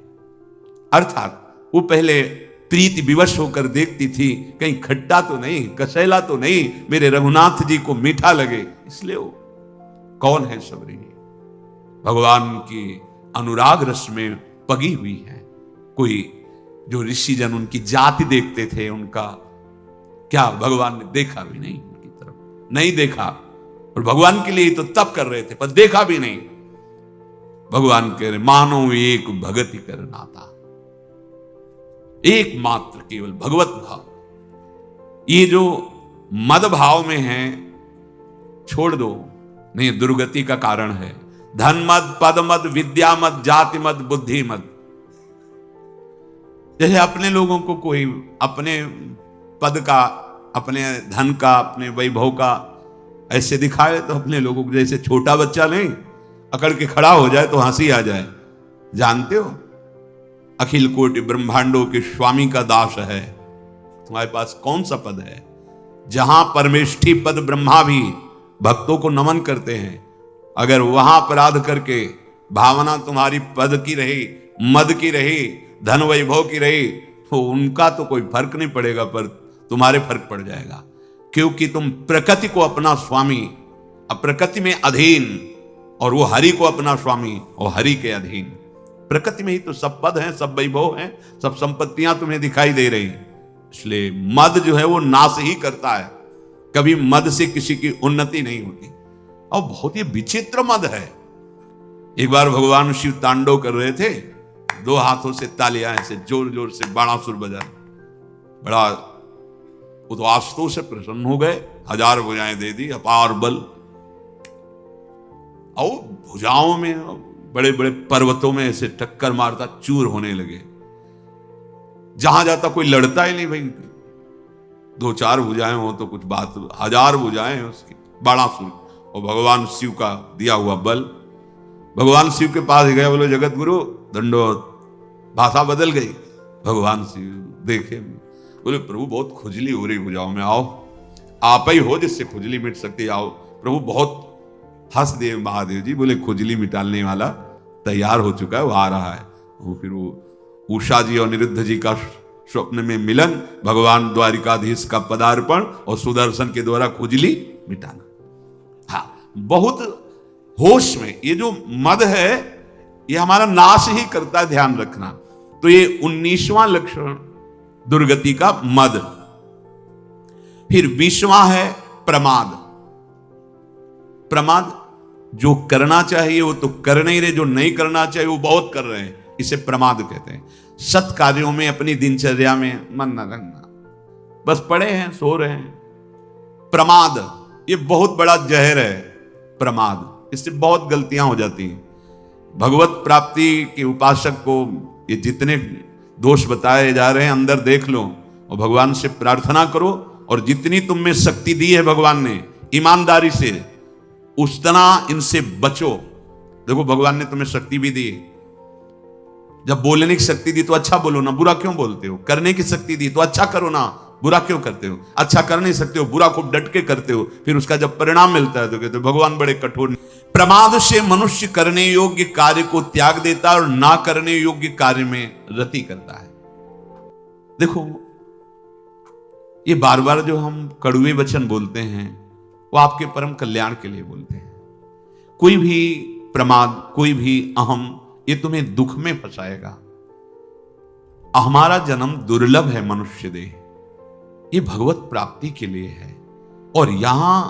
अर्थात वो पहले प्रीति विवश होकर देखती थी, कहीं खट्टा तो नहीं, कसैला तो नहीं, मेरे रघुनाथ जी को मीठा लगे, इसलिए वो कौन है सबरी? भगवान की अनुराग रस में पगी हुई है। कोई जो ऋषि जन उनकी जाति देखते थे, उनका क्या भगवान ने देखा भी नहीं, उनकी तरफ नहीं देखा। और भगवान के लिए तो तप कर रहे थे पर देखा भी नहीं। भगवान कह रहे मानो एक भगति कर नाता, एकमात्र केवल भगवत भाव। ये जो मद भाव में है छोड़ दो, नहीं दुर्गति का कारण है। धन मद, पद मद, विद्या मद, जाति मद, बुद्धि मद। जैसे अपने लोगों को कोई अपने पद का, अपने धन का, अपने वैभव का ऐसे दिखाए तो अपने लोगों को जैसे छोटा बच्चा नहीं अकड़ के खड़ा हो जाए तो हंसी आ जाए। जानते हो अखिल कोटि ब्रह्मांडों के स्वामी का दास है, तुम्हारे पास कौन सा पद है? जहां परमेष्ठी पद ब्रह्मा भी भक्तों को नमन करते हैं, अगर वहां अपराध करके भावना तुम्हारी पद की रही, मद की रही, धन वैभव की रही, तो उनका तो कोई फर्क नहीं पड़ेगा पर तुम्हारे फर्क पड़ जाएगा। क्योंकि तुम प्रकृति को अपना स्वामी, प्रकृति में अधीन, और वो हरि को अपना स्वामी और हरि के अधीन। प्रकृति में ही तो सब पद हैं, सब वैभव हैं, सब संपत्तियां तुम्हें दिखाई दे रही। इसलिए मद जो है वो नाश ही करता है, कभी मद से किसी की उन्नति नहीं होती। और बहुत ही विचित्र मद है। एक बार भगवान शिव तांडव कर रहे थे, दो हाथों से तालियां ऐसे जोर जोर से बाणासुर बजा, बड़ा वो तो आस्तों से प्रसन्न हो गए, 1000 भुजाएं दे दी, अपार बल। और भुजाओं में बड़े बड़े पर्वतों में ऐसे टक्कर मारता, चूर होने लगे। जहां जाता कोई लड़ता ही नहीं भाई, 2-4 भुजाएं हो तो कुछ बात, 1000 भुजाएं हैं उसकी, बाणासुर। और भगवान शिव का दिया हुआ बल। भगवान शिव के पास गए, बोलो जगत गुरु दंडोत। भाषा बदल गई। भगवान शिव देखे, बोले प्रभु बहुत खुजली हो रही भुजाओं में, आओ आप ही हो जिससे खुजली मिट सकती, आओ। प्रभु बहुत हंस दे महादेव जी, बोले खुजली मिटाने वाला तैयार हो चुका है, वो आ रहा है। वो फिर वो उषा जी और निरुद्ध जी का स्वप्न में मिलन, भगवान द्वारिकाधीश का पदार्पण और सुदर्शन के द्वारा खुजली मिटाना। हाँ, बहुत होश में। ये जो मद है ये हमारा नाश ही करता है, ध्यान रखना। तो ये 19वां लक्षण दुर्गति का मद। फिर 20वां है प्रमाद। प्रमाद, जो करना चाहिए वो तो कर नहीं रहे, जो नहीं करना चाहिए वो बहुत कर रहे हैं, इसे प्रमाद कहते हैं। सत कार्यों में, अपनी दिनचर्या में मन न लगना, बस पड़े हैं, सो रहे हैं। प्रमाद ये बहुत बड़ा जहर है। प्रमाद, इससे बहुत गलतियां हो जाती हैं। भगवत प्राप्ति के उपासक को ये जितने दोष बताए जा रहे हैं अंदर देख लो और भगवान से प्रार्थना करो, और जितनी तुम में शक्ति दी है भगवान ने ईमानदारी से, उतना इनसे बचो। देखो भगवान ने तुम्हें शक्ति भी दी, जब बोलने की शक्ति दी तो अच्छा बोलो ना, बुरा क्यों बोलते हो? करने की शक्ति दी तो अच्छा करो ना, बुरा क्यों करते हो? अच्छा कर नहीं सकते हो, बुरा खूब डट के करते हो, फिर उसका जब परिणाम मिलता है तो कहते हो भगवान बड़े कठोर। प्रमाद से मनुष्य करने योग्य कार्य को त्याग देता है और ना करने योग्य कार्य में रति करता है। देखो ये बार बार जो हम कड़वे वचन बोलते हैं वो आपके परम कल्याण के लिए बोलते हैं। कोई भी प्रमाद, कोई भी अहम, ये तुम्हें दुख में फंसाएगा। हमारा जन्म दुर्लभ है, मनुष्य देह, ये भगवत प्राप्ति के लिए है। और यहां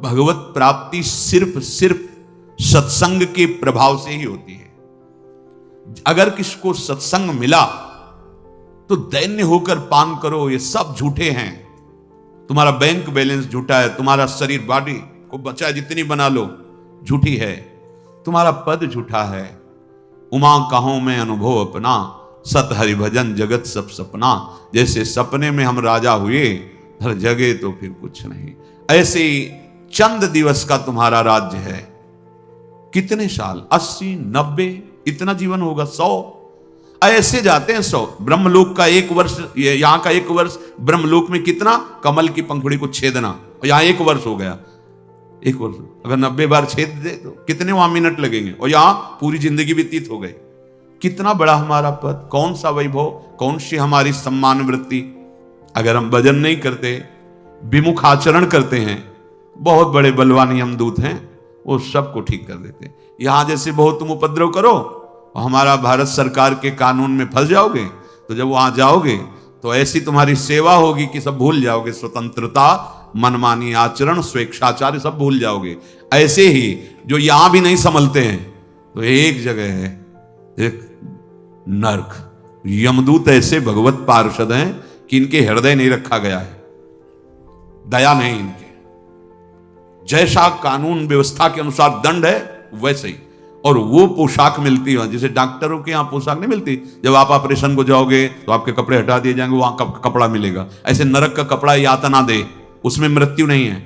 भगवत प्राप्ति सिर्फ सत्संग के प्रभाव से ही होती है। अगर किसको सत्संग मिला तो दैन्य होकर पान करो, ये सब झूठे हैं। तुम्हारा बैंक बैलेंस झूठा है, तुम्हारा शरीर बॉडी को बचा जितनी बना लो झूठी है, तुम्हारा पद झूठा है। उमा कहो मैं अनुभव अपना, सत हरि भजन जगत सब सपना। जैसे सपने में हम राजा हुए, हर जगह तो फिर कुछ नहीं। ऐसे ही चंद दिवस का तुम्हारा राज्य है। कितने साल? 80, 90, इतना जीवन होगा, 100 ऐसे जाते हैं। 100 ब्रह्मलोक का 1 वर्ष, यहां का 1 वर्ष ब्रह्मलोक में कितना? कमल की पंखुड़ी को छेदना, और यहां 1 वर्ष हो गया। 1 वर्ष अगर 90 बार छेद दे तो कितने वहां मिनट लगेंगे, और यहां पूरी जिंदगी व्यतीत हो गई। कितना बड़ा हमारा पद, कौन सा वैभव, कौन सी हमारी सम्मान वृत्ति। अगर हम भजन नहीं करते, विमुख आचरण करते हैं, बहुत बड़े बलवानी हम दूत हैं, वो सबको ठीक कर देते। यहां जैसे बहुत तुम उपद्रव करो और हमारा भारत सरकार के कानून में फंस जाओगे, तो जब वहां जाओगे तो ऐसी तुम्हारी सेवा होगी कि सब भूल जाओगे, स्वतंत्रता मनमानी आचरण, स्वेच्छाचार सब भूल जाओगे। ऐसे ही जो यहां भी नहीं संभलते हैं तो एक जगह है एक नरक। यमदूत ऐसे भगवत पार्षद हैं कि इनके हृदय नहीं रखा गया है, दया नहीं इनके। जैसा कानून व्यवस्था के अनुसार दंड है वैसे ही, और वो पोशाक मिलती है जैसे डॉक्टरों के यहाँ पोशाक नहीं मिलती, जब आप ऑपरेशन को जाओगे तो आपके कपड़े हटा दिए जाएंगे, वहां कपड़ा मिलेगा। ऐसे नरक का कपड़ा यातना दे, उसमें मृत्यु नहीं है,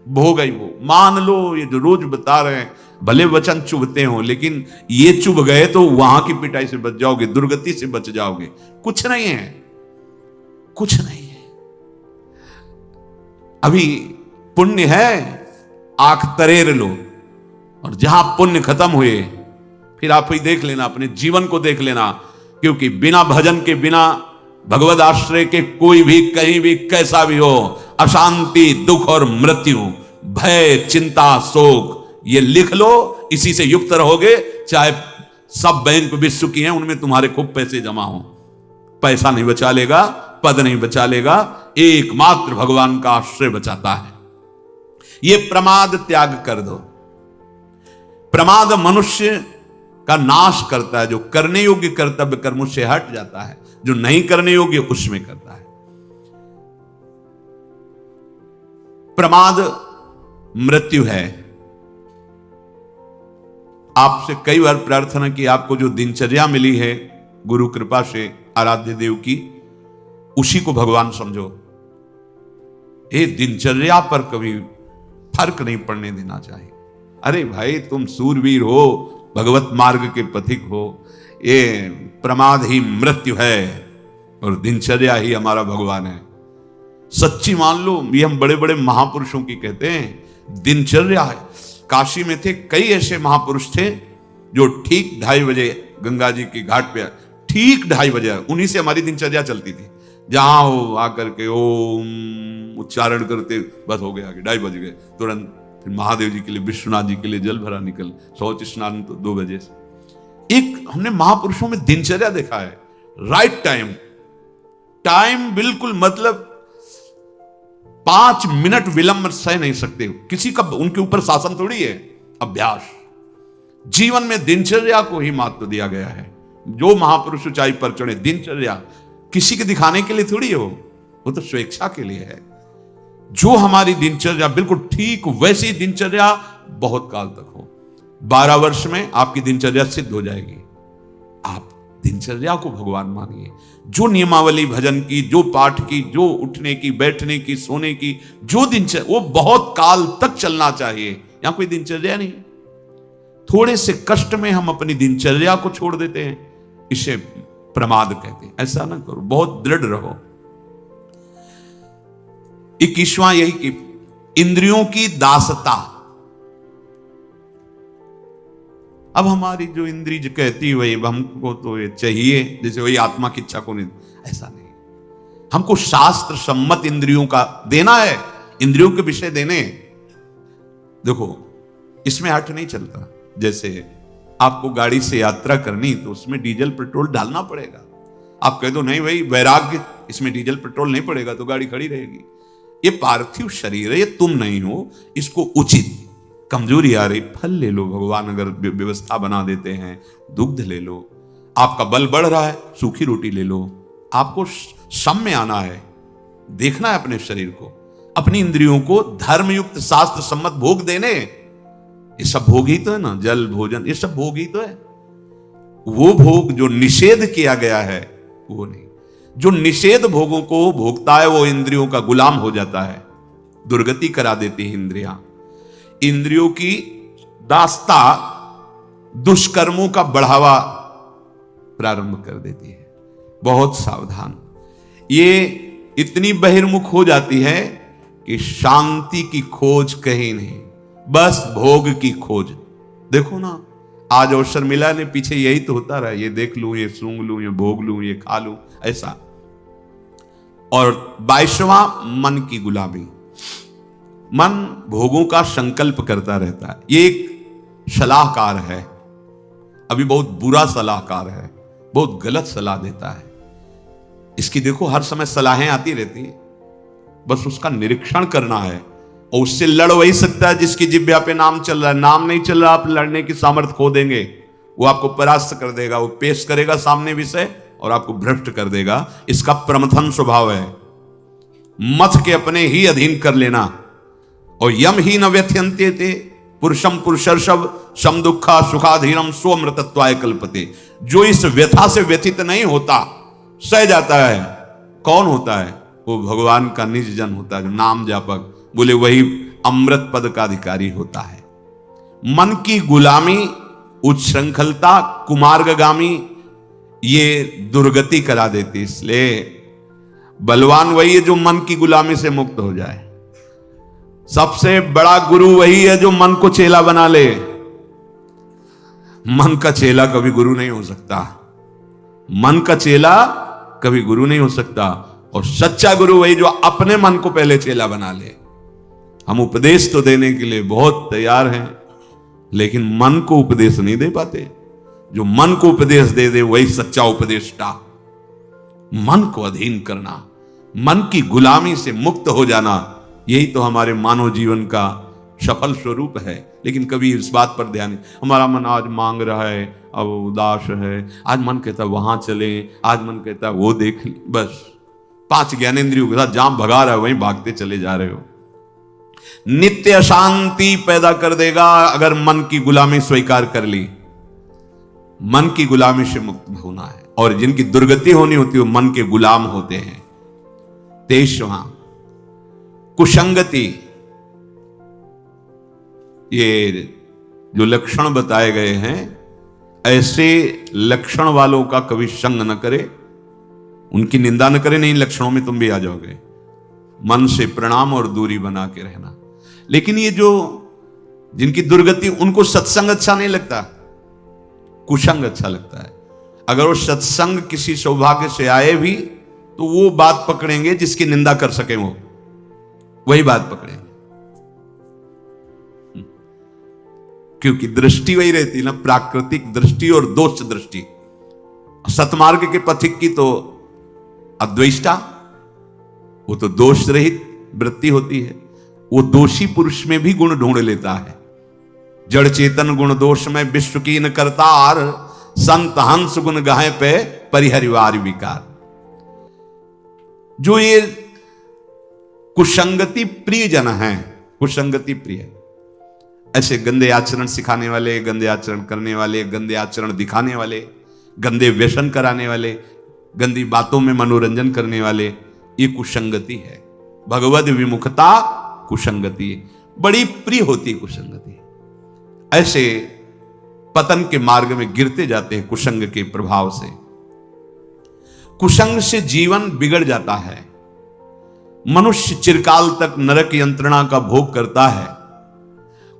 भोग ही वो। मान लो ये जो रोज बता रहे हैं भले वचन चुभते हो, लेकिन ये चुभ गए तो वहां की पिटाई से बच जाओगे, दुर्गति से बच जाओगे। कुछ नहीं है, कुछ नहीं है। अभी पुण्य है, आंख तरेर लो, और जहां पुण्य खत्म हुए फिर आप ही देख लेना, अपने जीवन को देख लेना। क्योंकि बिना भजन के, बिना भगवद आश्रय के कोई भी कहीं भी कैसा भी हो, अशांति, दुख और मृत्यु, भय, चिंता, शोक, ये लिख लो, इसी से युक्त रहोगे। चाहे सब बैंक विश्व की हैं, उनमें तुम्हारे खूब पैसे जमा हो, पैसा नहीं बचा लेगा, पद नहीं बचा लेगा, एकमात्र भगवान का आश्रय बचाता है। ये प्रमाद त्याग कर दो। प्रमाद मनुष्य का नाश करता है, जो करने योग्य कर्तव्य कर्मों से हट जाता है, जो नहीं करने योग्य उसमें करता है। प्रमाद मृत्यु है। आपसे कई बार प्रार्थना की, आपको जो दिनचर्या मिली है गुरु कृपा से आराध्य देव की, उसी को भगवान समझो। ये दिनचर्या पर कभी फर्क नहीं पड़ने देना चाहिए। अरे भाई, तुम सूरवीर हो, भगवत मार्ग के पथिक हो, ये प्रमाद ही मृत्यु है और दिनचर्या ही हमारा भगवान है। सच्ची मान लो, ये हम बड़े बड़े महापुरुषों की कहते हैं दिनचर्या है। काशी में थे कई ऐसे महापुरुष थे जो ठीक 2:30 बजे गंगा जी के घाट पे, ठीक 2:30 बजे उन्हीं से हमारी दिनचर्या चलती थी। जहां हो आकर के ओम उच्चारण करते, बस हो गया, 2:30 बज गए, तुरंत फिर महादेव जी के लिए, विश्वनाथ जी के लिए जल भरा, निकल, शौच स्नान तो 2 बजे से। एक हमने महापुरुषों में दिनचर्या देखा है, राइट टाइम, टाइम बिल्कुल, मतलब 5 मिनट विलंब सह नहीं सकते किसी का, उनके ऊपर शासन थोड़ी है, अभ्यास। जीवन में दिनचर्या को ही महत्व दिया गया है। जो महापुरुष ऊंचाई पर चढ़े, दिनचर्या किसी के दिखाने के लिए थोड़ी हो, वो तो स्वेच्छा के लिए है। जो हमारी दिनचर्या बिल्कुल ठीक वैसी दिनचर्या बहुत काल तक हो। 12 वर्ष में आपकी दिनचर्या सिद्ध हो जाएगी। आप दिनचर्या को भगवान मानिए। जो नियमावली भजन की, जो पाठ की, जो उठने की, बैठने की, सोने की, जो दिनचर्या, वो बहुत काल तक चलना चाहिए। यहां कोई दिनचर्या नहीं। थोड़े से कष्ट में हम अपनी दिनचर्या को छोड़ देते हैं, इसे प्रमाद कहते हैं। ऐसा ना करो, बहुत दृढ़ रहो। 21वां यही कि इंद्रियों की दासता। अब हमारी जो इंद्री जो कहती वही, हमको तो ये चाहिए, जैसे वही आत्मा की इच्छा को नहीं, ऐसा नहीं। हमको शास्त्र सम्मत इंद्रियों का देना है, इंद्रियों के विषय देने। देखो, इसमें हट नहीं चलता। जैसे आपको गाड़ी से यात्रा करनी तो उसमें डीजल पेट्रोल डालना पड़ेगा। आप कह दो नहीं भाई वैराग्य, इसमें डीजल पेट्रोल नहीं पड़ेगा, तो गाड़ी खड़ी रहेगी। ये पार्थिव शरीर है, ये तुम नहीं हो। इसको उचित, कमजोरी आ रही, फल ले लो, भगवान अगर व्यवस्था बना देते हैं, दुग्ध ले लो। आपका बल बढ़ रहा है, सूखी रोटी ले लो। आपको सम में आना है, देखना है अपने शरीर को, अपनी इंद्रियों को धर्मयुक्त शास्त्र सम्मत भोग देने। ये सब भोग ही तो है ना, जल भोजन, ये सब भोग ही तो है। वो भोग जो निषेध किया गया है वो नहीं। जो निषेध भोगों को भोगता है वो इंद्रियों का गुलाम हो जाता है, दुर्गति करा देती है इंद्रियां। इंद्रियों की दास्ता दुष्कर्मों का बढ़ावा प्रारंभ कर देती है। बहुत सावधान। ये इतनी बहिर्मुख हो जाती है कि शांति की खोज कहीं नहीं, बस भोग की खोज। देखो ना, आज अवसर मिला ने, पीछे यही तो होता रहा, ये देख लूं, ये सूंघ लूं, ये भोग लूं, ये खा लूं, ऐसा। और 22वां मन की गुलामी। मन भोगों का संकल्प करता रहता है। ये एक सलाहकार है, अभी बहुत बुरा सलाहकार है, बहुत गलत सलाह देता है। इसकी देखो हर समय सलाहें आती रहती है। बस उसका निरीक्षण करना है, और उससे लड़ वही सकता है जिसकी जिब्या पे नाम चल रहा है। नाम नहीं चल रहा, आप लड़ने की सामर्थ्य खो देंगे, वो आपको परास्त कर देगा, वो पेश करेगा सामने विषय और आपको भ्रष्ट कर देगा। इसका प्रमथन स्वभाव है, मथ के अपने ही अधीन कर लेना। और यम ही न व्यथ्यंते थे पुरुषम पुरुषर्षभ सम दुखा सुखाधीनम स्वमृतत्वाय कल्पते। जो इस व्यथा से व्यथित नहीं होता, सह जाता है, कौन होता है? वो भगवान का निज जन होता है, जो नाम जापक, बोले वही अमृत पद का अधिकारी होता है। मन की गुलामी, उच्छृंखलता, कुमार्गगामी, ये दुर्गति करा देती। इसलिए बलवान वही है जो मन की गुलामी से मुक्त हो जाए। सबसे बड़ा गुरु वही है जो मन को चेला बना ले। मन का चेला कभी गुरु नहीं हो सकता, मन का चेला कभी गुरु नहीं हो सकता। और सच्चा गुरु वही जो अपने मन को पहले चेला बना ले। हम उपदेश तो देने के लिए बहुत तैयार हैं, लेकिन मन को उपदेश नहीं दे पाते। जो मन को उपदेश दे दे वही सच्चा उपदेष्टा। मन को अधीन करना, मन की गुलामी से मुक्त हो जाना, यही तो हमारे मानव जीवन का सफल स्वरूप है। लेकिन कभी इस बात पर ध्यान नहीं। हमारा मन आज मांग रहा है, अब उदास है, आज मन कहता है वहां चले, आज मन कहता है वो देख ले। बस 5 ज्ञानेंद्रियों के साथ जहां भगा रहा है वहीं भागते चले जा रहे हो। नित्य अशांति पैदा कर देगा अगर मन की गुलामी स्वीकार कर ली। मन की गुलामी से मुक्त होना है, और जिनकी दुर्गति होनी होती है वो मन के गुलाम होते हैं। 23वां कुसंगति। ये जो लक्षण बताए गए हैं, ऐसे लक्षण वालों का कभी संग न करे, उनकी निंदा न करे। नहीं, लक्षणों में तुम भी आ जाओगे। मन से प्रणाम और दूरी बना के रहना। लेकिन ये जो जिनकी दुर्गति, उनको सत्संग अच्छा नहीं लगता, कुसंग अच्छा लगता है। अगर वो सत्संग किसी सौभाग्य से आए भी तो वो बात पकड़ेंगे जिसकी निंदा कर सके, वो वही बात पकड़ेंगे, क्योंकि दृष्टि वही रहती ना, प्राकृतिक दृष्टि और दोष दृष्टि। सतमार्ग के पथिक की तो अद्वैष्टा, वो तो दोष रहित वृत्ति होती है। वो दोषी पुरुष में भी गुण ढूंढ लेता है। जड़ चेतन गुण दोष में विश्व की न करतार, संत हंस गुण गाहे पे परिहरिवार विकार। जो ये कुसंगति प्रिय जन हैं, कुसंगति प्रिय, ऐसे गंदे आचरण सिखाने वाले, गंदे आचरण करने वाले, गंदे आचरण दिखाने वाले, गंदे व्यसन कराने वाले, गंदी बातों में मनोरंजन करने वाले, ये कुसंगति है। भगवद विमुखता कुसंगति बड़ी प्रिय होती है। कुसंगति ऐसे पतन के मार्ग में गिरते जाते हैं कुसंग के प्रभाव से। कुसंग से जीवन बिगड़ जाता है। मनुष्य चिरकाल तक नरक यंत्रणा का भोग करता है।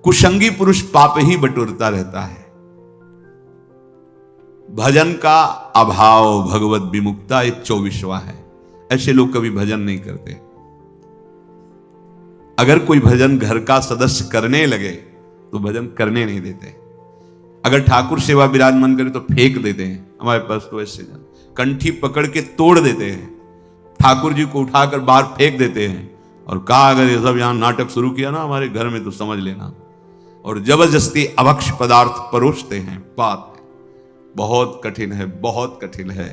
कुसंगी पुरुष पाप ही बटोरता रहता है। भजन का अभाव, भगवत विमुक्ता, एक 24वां है। ऐसे लोग कभी भजन नहीं करते। अगर कोई भजन घर का सदस्य करने लगे तो भजन करने नहीं देते। अगर ठाकुर सेवा विराजमान करे तो फेंक देते हैं। हमारे पास तो ऐसे जन कंठी पकड़ के तोड़ देते हैं, ठाकुर जी को उठाकर बाहर फेंक देते हैं, और कहा अगर ये सब यहां नाटक शुरू किया ना हमारे घर में तो समझ लेना। और जबरदस्ती अभक्ष पदार्थ परोसते हैं। बात बहुत कठिन है, बहुत कठिन है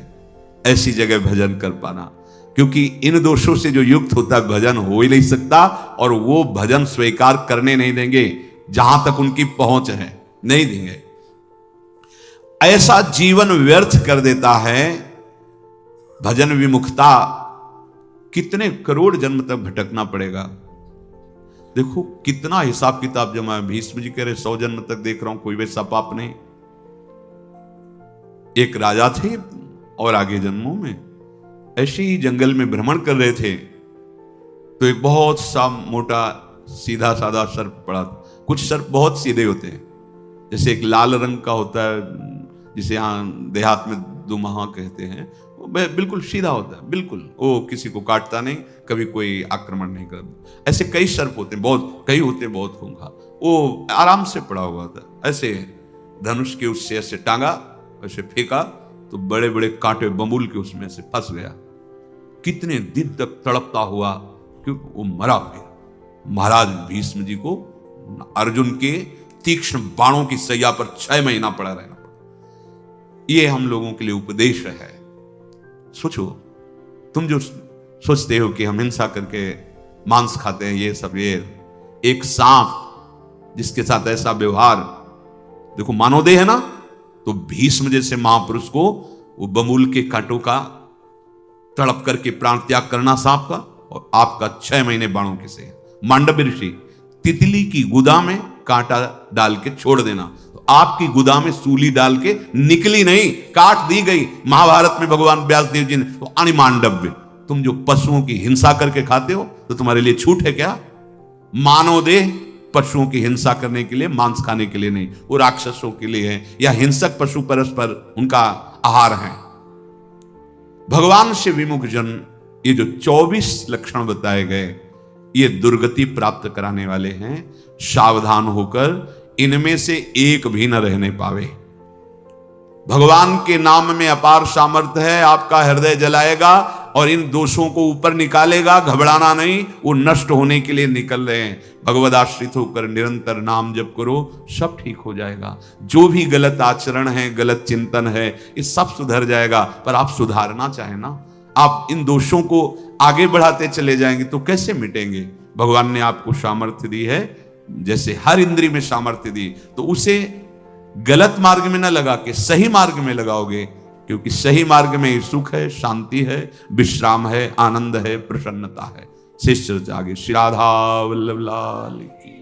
ऐसी जगह भजन कर पाना, क्योंकि इन दोषों से जो युक्त होता है भजन हो ही नहीं सकता। और वो भजन स्वीकार करने नहीं देंगे जहां तक उनकी पहुंच है, नहीं देंगे। ऐसा जीवन व्यर्थ कर देता है भजन विमुखता। कितने करोड़ जन्म तक भटकना पड़ेगा। देखो कितना हिसाब किताब जमा है। भीष्म जी कह रहे 100 जन्म तक देख रहा हूं, कोई वैसा पाप नहीं। एक राजा थे और आगे जन्मों में ऐसे ही जंगल में भ्रमण कर रहे थे, तो एक बहुत सा मोटा सीधा साधा सर्प पड़ा। कुछ सर्प बहुत सीधे होते हैं, जैसे एक लाल रंग का होता है जिसे यहाँ देहात में दुमहा कहते हैं, वो बिल्कुल सीधा होता है, बिल्कुल वो किसी को काटता नहीं, कभी कोई आक्रमण नहीं करता। ऐसे कई सर्प होते हैं, बहुत कई होते हैं, बहुत खूंखार। वो आराम से पड़ा हुआ था, ऐसे धनुष के उससे ऐसे टांगा, ऐसे फेंका तो बड़े बड़े कांटे बबूल के उसमें से फंस गया। कितने दिन तक तड़पता हुआ क्योंकि वो मरा फिर महाराज भीष्म जी को अर्जुन के तीक्ष्ण बाणों की सैया पर 6 महीना पड़ा रहना पड़ा। ये हम लोगों के लिए उपदेश है। सोचो, तुम जो सोचते हो कि हम हिंसा करके मांस खाते हैं, ये सब, ये एक सांप जिसके साथ ऐसा व्यवहार, देखो मानवदेह है ना, तो भीष्म जैसे महापुरुष को वो बमूल के कांटों का तड़प करके प्राण त्याग करना सांप का, और आपका 6 महीने बाणों के से। मांडव्य ऋषि, तितली की गुदा में कांटा डाल के छोड़ देना, तो आपकी गुदा में सूली डाल के निकली नहीं, काट दी गई। महाभारत में भगवान व्यासदेव जी ने, तो अणिमांडव्य, तुम जो पशुओं की हिंसा करके खाते हो तो तुम्हारे लिए छूट है क्या? मानवदेह पशुओं की हिंसा करने के लिए, मांस खाने के लिए नहीं, वो राक्षसों के लिए है, या हिंसक पशु परस्पर उनका आहार है। भगवान से विमुख जन, ये जो 24 लक्षण बताए गए, ये दुर्गति प्राप्त कराने वाले हैं। सावधान होकर इनमें से एक भी न रहने पावे। भगवान के नाम में अपार सामर्थ्य है, आपका हृदय जलाएगा और इन दोषों को ऊपर निकालेगा। घबराना नहीं, वो नष्ट होने के लिए निकल रहे हैं। भगवद आश्रित होकर निरंतर नाम जप करो, सब ठीक हो जाएगा। जो भी गलत आचरण है, गलत चिंतन है, ये सब सुधर जाएगा। पर आप सुधारना चाहें ना, आप इन दोषों को आगे बढ़ाते चले जाएंगे तो कैसे मिटेंगे? भगवान ने आपको सामर्थ्य दी है, जैसे हर इंद्रिय में सामर्थ्य दी, तो उसे गलत मार्ग में न लगा के सही मार्ग में लगाओगे, क्योंकि सही मार्ग में सुख है, शांति है, विश्राम है, आनंद है, प्रसन्नता है। शेष आगे। श्री राधा वल्लभ लाल की।